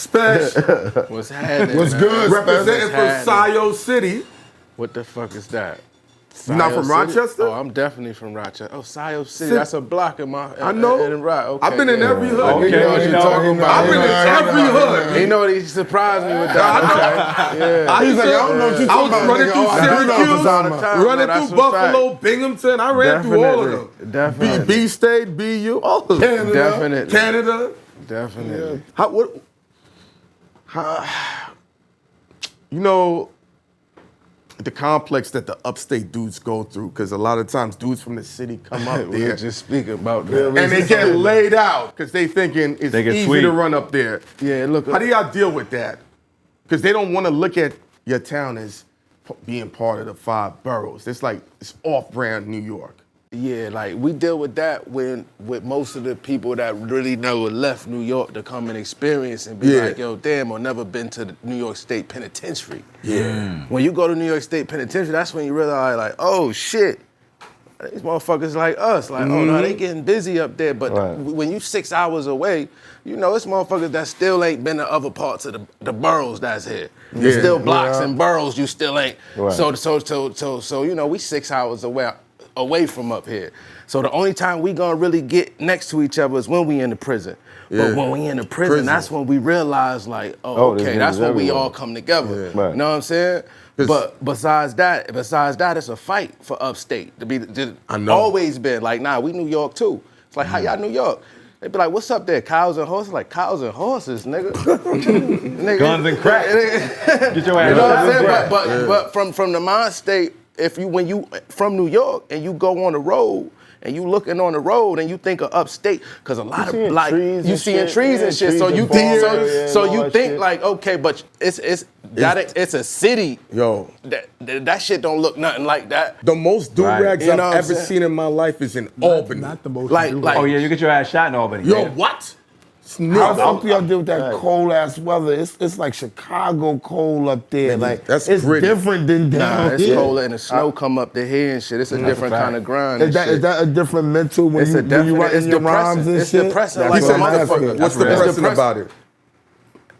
Spesh. What's happening? What's good, Representing Spesh? from Scio City. What the fuck is that? You not from City? Rochester? Oh, I'm definitely from Rochester. Oh, Scio City. City. That's a block in my. I know. Okay, I've been in every hood. Okay, You know what you're talking about. I've been in every hood. You know, he surprised me with that. Okay. Yeah. He's like, I don't know what you're talking about. Running through Syracuse, running through Buffalo, Binghamton. I ran through all of them. Definitely. B-State, BU, all of them. Definitely. Canada. Definitely. You know, the complex that the upstate dudes go through, because a lot of times dudes from the city come up We there were just speaking about that. and they get laid out because they thinking it's easy to run up there. Yeah, look. How do y'all deal with that? Because they don't want to look at your town as being part of the 5 boroughs. It's like, it's off-brand New York. Yeah, like we deal with that with most of the people that really never left New York to come and experience and be like, yo, damn, or never been to the New York State Penitentiary. Yeah. When you go to New York State Penitentiary, that's when you realize, like, oh shit, these motherfuckers like us. Like, oh no, they getting busy up there. But when you 6 hours away, you know, it's motherfuckers that still ain't been to other parts of the boroughs that's here. There's still blocks and boroughs you still ain't. Right. So you know, we 6 hours away from up here. So the only time we gonna really get next to each other is when we in the prison. But when we in the prison, that's when we realize like, okay, that's when we all come together. Right. You know what I'm saying? But besides that, it's a fight for upstate. Always been like, nah, we New York too. It's like, how y'all New York? They be like, what's up there? Cows and horses? Like, cows and horses, nigga. Nigga. Guns and crack. Get your ass. You know what I'm saying? But from the mind state, when you from New York and you go on the road and you looking on the road and you think of upstate, because a lot of like you seeing trees and shit, so you think like, okay, but it's a city. Yo, that shit don't look nothing like that. The most do-rags I've ever seen in my life is in Albany. Not the most. Like, oh yeah, you get your ass shot in Albany. Yo, what? How do y'all deal with that cold ass weather? It's like Chicago cold up there. Like that's it's different than down it's here. colder and the snow come up the here and shit. It's a different kind of grind. Is that a different mental when you writing your rhymes and shit? It's depressing like a motherfucker. What's depressing about it?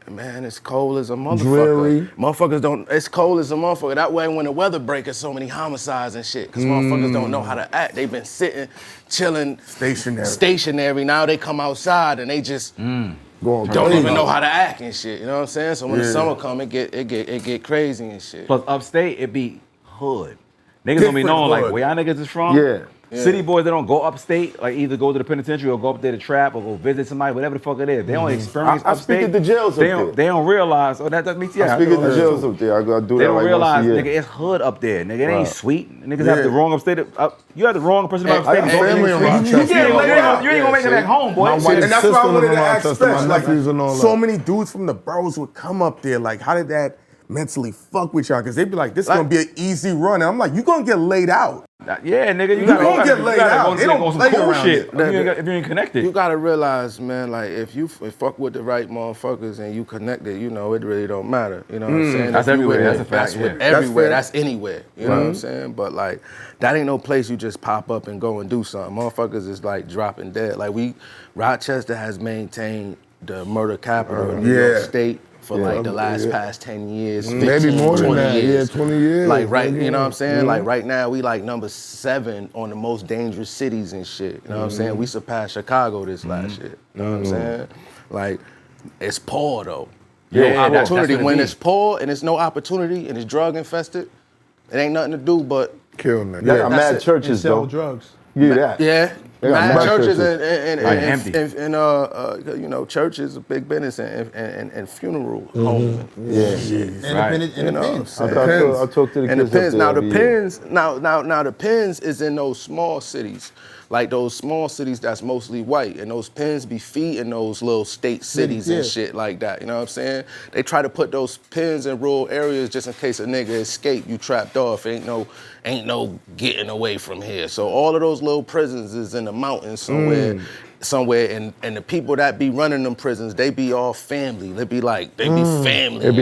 Man, it's cold as a motherfucker. Dreary. Motherfuckers don't, it's cold as a motherfucker. That way when the weather breaks, there's so many homicides and shit. Because motherfuckers don't know how to act. They've been sitting, chilling. Stationary. Now they come outside and they just don't even know how to act and shit. You know what I'm saying? So when the summer come, it get crazy and shit. Plus upstate, it be hood. Niggas don't be knowing like where y'all niggas is from. Yeah. City boys, they don't go upstate, like either go to the penitentiary or go up there to trap or go visit somebody, whatever the fuck it is. They don't experience I upstate. speak at the jails up there. They don't realize, that's me too. I speak at the jails up there. I do that. They don't realize, nigga, it's hood up there. Nigga, it ain't sweet. Niggas have the wrong upstate. You have the wrong person about upstate. I have family in Rochester. You ain't gonna make it back home, boy. And that's why I wanted to ask Spesh, like, so so many dudes from the boroughs would come up there. Like, how did that mentally fuck with y'all? Because they'd be like, this is gonna be an easy run. And I'm like, you gonna get laid out. Yeah, nigga, you gonna get laid out. They don't play cool around shit it. if you ain't connected. You gotta realize, man, like if you fuck with the right motherfuckers and you connected, you know, it really don't matter. You know what I'm saying? That's everywhere. That's a fact. That's with everywhere. That's anywhere. You know what I'm saying? But like, that ain't no place you just pop up and go and do something. Motherfuckers is like dropping dead. Like Rochester has maintained the murder capital of New York State for like the last past 10 years, 15, maybe more than 20 that. years. Yeah, 20 years. Like you know what I'm saying? Like right now we like number 7 on the most dangerous cities and shit. You know what I'm saying? We surpassed Chicago this last year. You know what I'm saying? Like it's poor though. No opportunity. When it's poor and it's no opportunity and it's drug infested, it ain't nothing to do but kill niggas. They got mad churches though. drugs. Yeah, Yeah. Mad churches and you know, churches, a big business and funeral homes. I talked to the And the kids pins. up there. Now the pins is in those small cities. Like those small cities that's mostly white, and those pins be feeding those little state cities and shit like that. You know what I'm saying? They try to put those pins in rural areas just in case a nigga escape. You trapped off. Ain't no getting away from here. So all of those little prisons is in the mountains somewhere. somewhere, and the people that be running them prisons, they be all family. They be family. It'd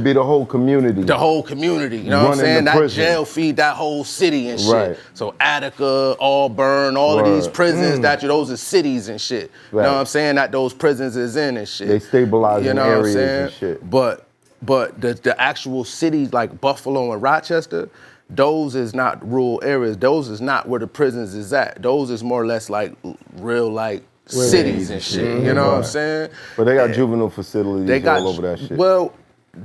be the whole community. The whole community, you know what I'm saying? That jail feed that whole city and shit. Right. So Attica, Auburn, all of these prisons, those are cities and shit. You know what I'm saying? That those prisons is in and shit. They stabilize you know areas what I'm saying? and shit. But the actual cities like Buffalo and Rochester, those is not rural areas. Those is not where the prisons is at. Those is more or less like real like cities and shit. You know what I'm saying? But they got juvenile facilities all over that shit. Well,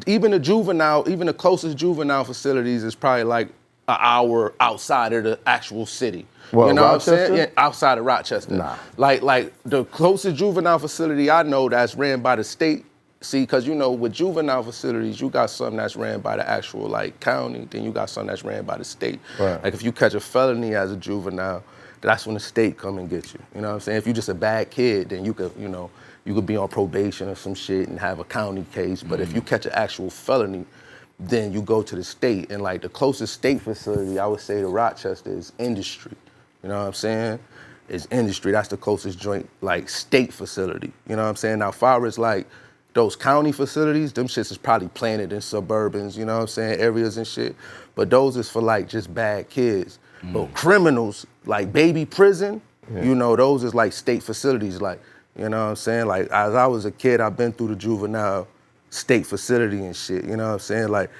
even the closest juvenile facilities is probably like an hour outside of the actual city. What, you know Rochester? what I'm saying? Yeah, outside of Rochester. Nah. Like the closest juvenile facility I know that's ran by the state. See, because you know, with juvenile facilities, you got some that's ran by the actual like county, then you got some that's ran by the state. Right. Like if you catch a felony as a juvenile, that's when the state come and get you. You know what I'm saying? If you're just a bad kid, then you could be on probation or some shit and have a county case. But if you catch an actual felony, then you go to the state. And like the closest state facility, I would say to Rochester is Industry. You know what I'm saying? It's Industry. That's the closest joint like state facility. You know what I'm saying? Now, far as like those county facilities, them shits is probably planted in suburbans, you know what I'm saying, areas and shit. But those is for like just bad kids. But criminals, like baby prison, you know, those is like state facilities, like, you know what I'm saying? Like as I was a kid, I've been through the juvenile state facility and shit, you know what I'm saying? Like,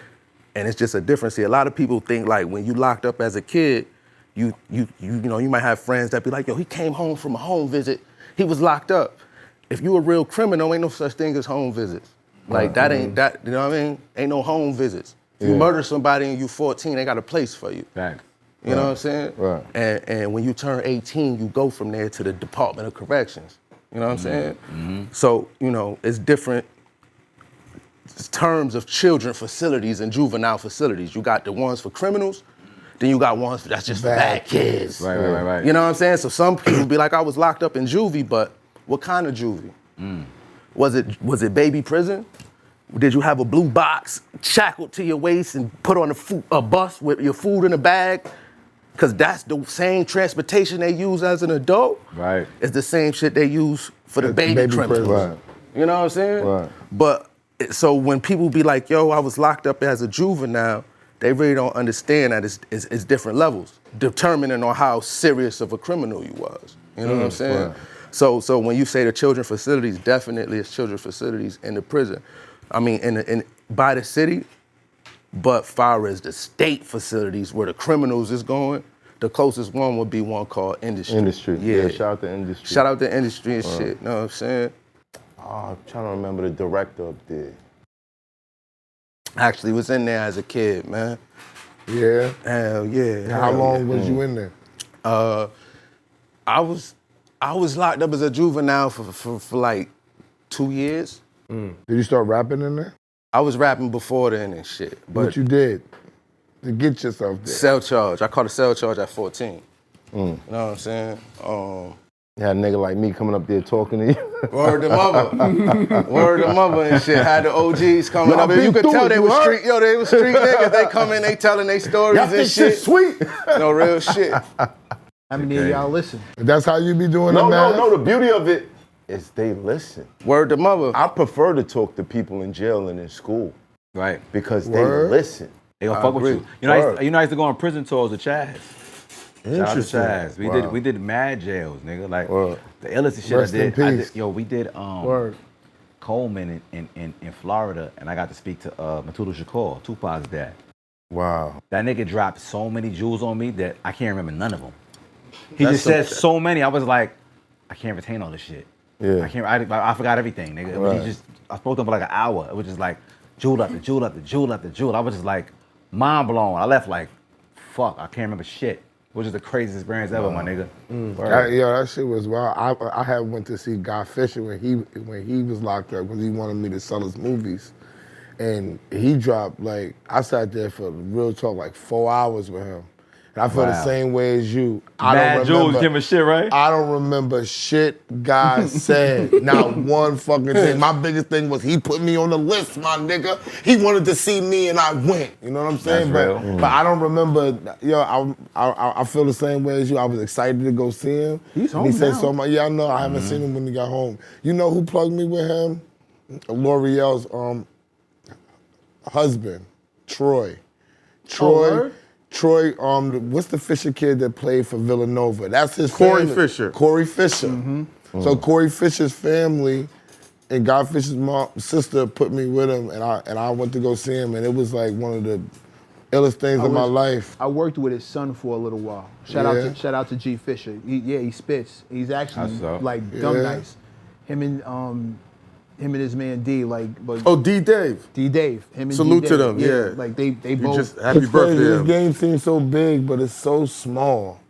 and it's just a difference here. A lot of people think like when you locked up as a kid, you know, you might have friends that be like, yo, he came home from a home visit, he was locked up. If you a real criminal, ain't no such thing as home visits. Like that ain't that, you know what I mean? Ain't no home visits. If you murder somebody and you 14, they got a place for you. Fact. You know what I'm saying? Right. And when you turn 18, you go from there to the Department of Corrections. You know what I'm saying? So, you know, it's different terms of children facilities and juvenile facilities. You got the ones for criminals, then you got ones that's just for bad kids. Right. You know what I'm saying? So some people be like, I was locked up in juvie, but what kind of juvie? Was it baby prison? Did you have a blue box shackled to your waist and put on a bus with your food in a bag? Because that's the same transportation they use as an adult. Right. It's the same shit they use for the baby criminals. Right. You know what I'm saying? Right. But so when people be like, yo, I was locked up as a juvenile, they really don't understand that it's different levels, determining on how serious of a criminal you was. You know what I'm saying? Right. So when you say the children facilities, definitely it's children facilities in the prison. I mean, by the city, but far as the state facilities where the criminals is going, the closest one would be one called Industry. Industry. Yeah, shout out to Industry. Shout out to Industry and shit, you know what I'm saying? I'm trying to remember the director up there. Actually was in there as a kid, man. Yeah. Hell yeah. How long was you in there? I was locked up as a juvenile for like 2 years. Did you start rapping in there? I was rapping before then and shit. But What you did to get yourself there? cell charge. I caught a cell charge at 14. You know what I'm saying? You had a nigga like me coming up there talking to you. Word to mother. Word to mother and shit. Had the OGs coming up. And you could tell they was street niggas. They come in, they telling their stories Y'all and think shit. shit sweet? No real shit. How many of y'all listen? That's how you be doing it, man? No, the beauty of it is they listen. Word to mother. I prefer to talk to people in jail and in school Right. because Word. they listen. They gonna fuck with you. You know, I used to go on prison tours with Chaz. Shout out to Chaz. We did mad jails, nigga. Like the illest shit Rest in peace. we did Word. Coleman in Florida, and I got to speak to Matuda Shakur, Tupac's dad. Wow. That nigga dropped so many jewels on me that I can't remember none of them. He That's just said so many. I was like, I can't retain all this shit. Yeah. I forgot everything, nigga. Right. I spoke to him for like an hour. It was just like jewel after jewel after jewel after jewel. I was just like mind blown. I left like, fuck, I can't remember shit. Which is the craziest experience ever, my nigga. That shit was wild. I had went to see Guy Fisher when he was locked up because he wanted me to sell his movies. And he dropped, like, I sat there for real talk, like 4 hours with him. And I feel the same way as you. Mad Jules give a shit, right? I don't remember shit God said. Not one fucking thing. My biggest thing was he put me on the list, my nigga. He wanted to see me and I went. You know what I'm saying? That's But, real. but I don't remember, I feel the same way as you. I was excited to go see him. He's home And he said now. so much. Yeah, I know. I haven't seen him when he got home. You know who plugged me with him? L'Oreal's husband, Troy. word? Troy, what's the Fisher kid that played for Villanova? That's his Corey family. Fisher. Corey Fisher. So Corey Fisher's family and God Fisher's sister put me with him, and I went to go see him, and it was like one of the illest things in my life. I worked with his son for a little while. Shout out to G Fisher. He spits. He's actually That's up. like dumb nice. Him and his man D, like, but Oh, D Dave. D Dave. Him and Salute D to Dave. them, yeah. Like they You both just happy It's crazy. birthday. This game seems so big, but it's so small.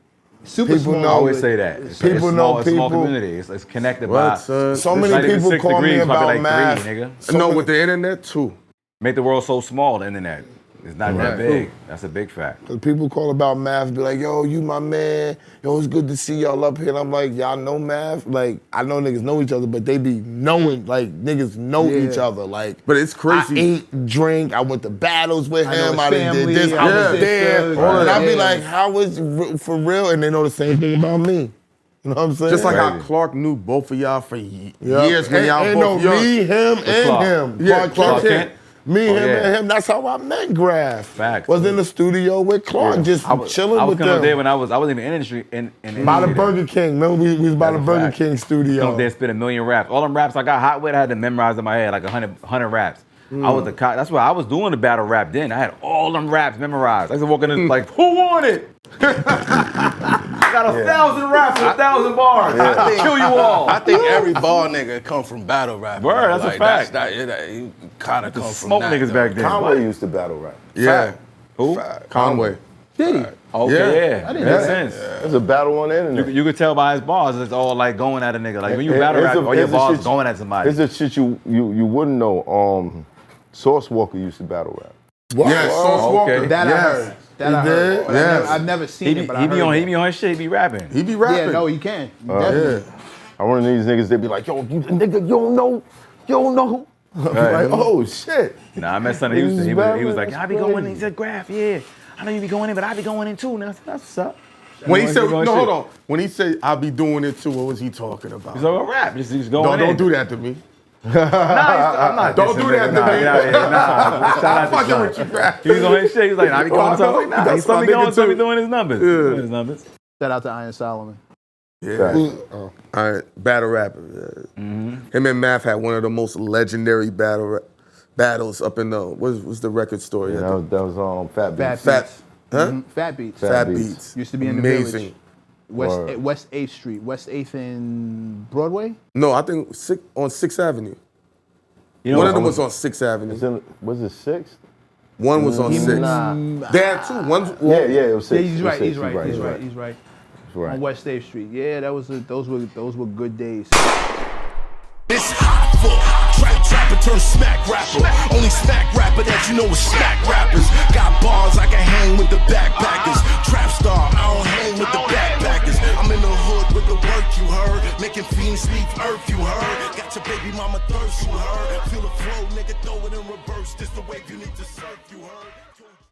super people small. know I always but say that. It's People a know small, it's a small people. community. It's connected What, by son? So it's many not even people 6 call me degrees, probably about like math. 3, nigga. So No, many- with the internet too. Make the world so small, the internet. It's not that big. That's a big fact. Cause people call about math, be like, yo, you my man. Yo, it's good to see y'all up here. And I'm like, y'all know math? Like, I know niggas know each other, but they be knowing, like, niggas know each other. Like, But it's crazy. I ate, drink, I went to battles with I know him, his I done family, did this, I I know was his there. sister, And I be yeah. like, how is it for real? And they know the same thing about me. You know what I'm saying? Just like how Crazy. Clark knew both of y'all for years Yep. when y'all and both no, young. me, him, and Clark? him. Yeah, Clark Kent. Kent. Me, him, yeah. and him. That's how I met GRAFH. Facts. Was in the studio with Clark, just chilling I was with coming up them. there when I was in the industry. In By the industry Burger King. Remember we was by That's the a Burger fact. King Come studio. up there, spit a million raps. All them raps I got hot with, I had to memorize in my head, like 100 raps. I was that's why I was doing the battle rap then. I had all them raps memorized. I used to walk in and like, who won it? I got 1,000 raps and 1,000 bars. I kill you all. I think every ball nigga come from battle rap. Word, that's a fact. You kind of come from Smoke that, niggas though. back then. Conway used to battle rap. Yeah. Who? Conway. Did he? Okay, yeah. I didn't Makes know sense. There's a battle on the internet. You could tell by his bars, it's all like going at a nigga. Like when you It- battle it's rap, a- all your it's a bars shit- going at somebody. It's a shit you wouldn't know. Sauce Walker used to battle rap. Yeah, Sauce Walker. okay. That I Yes. heard. That I heard. did? But Yes. I've never seen He it, be, but I he heard be on that. he be on his shit, he be rapping. He be rapping. Yeah, no, you can. Definitely. Yeah. I one of these niggas, they be like, yo, you nigga, you don't know. Right. Like, oh shit. Nah, I met son. He was like, That's I be going in. crazy. He said, GRAFH, yeah. I know you be going in, but I be going in too. And I said, that's what's up. When he He said, going no, shit. hold on. When he said, I'll be doing it too, what was he talking about? He's like, rap. Just going Don't in. do that to me. Nah, I'm not. Don't dissing do that nigga. to Nah, me. get out of here. Nah, shout out to Fucking Sean. with you, man. He was on his shit. He was like, I be going to. I was like, nah. He That's saw my me going, nigga saw me too. doing his numbers. Yeah. Doing his numbers. Shout out to Iron Solomon. Yeah. Oh. All right, battle rapper. Him and Math had one of the most legendary battles up in the, what's the record store? Yeah, that was Fat Beats. Fat Beats. Huh? Fat Beats. Fat Fat Beats. Beats. Used to be in the Amazing. Village. Word. West 8th Street. West 8th and Broadway? No, I think on 6th Avenue. You know, One of them was on 6th Avenue. Was it 6th? One was on 6th. Nah. They had two. One's, Yeah, it was 6th. Yeah, he's It was right. 6th. He's right. He's right. He's right. He's right. On West 8th Street. Yeah, those were good days. It's Hoffa. Trapper turn smack rapper. Only smack rapper that you know is smack rappers. Got bars, I can hang with the backpackers. Trap star, I don't hang with the backpackers. I'm in the hood with the work, you heard. Making fiends leave earth, you heard. Got your baby mama thirst, you heard. Feel the flow, nigga, throw it in reverse. This the wave you need to surf, you heard.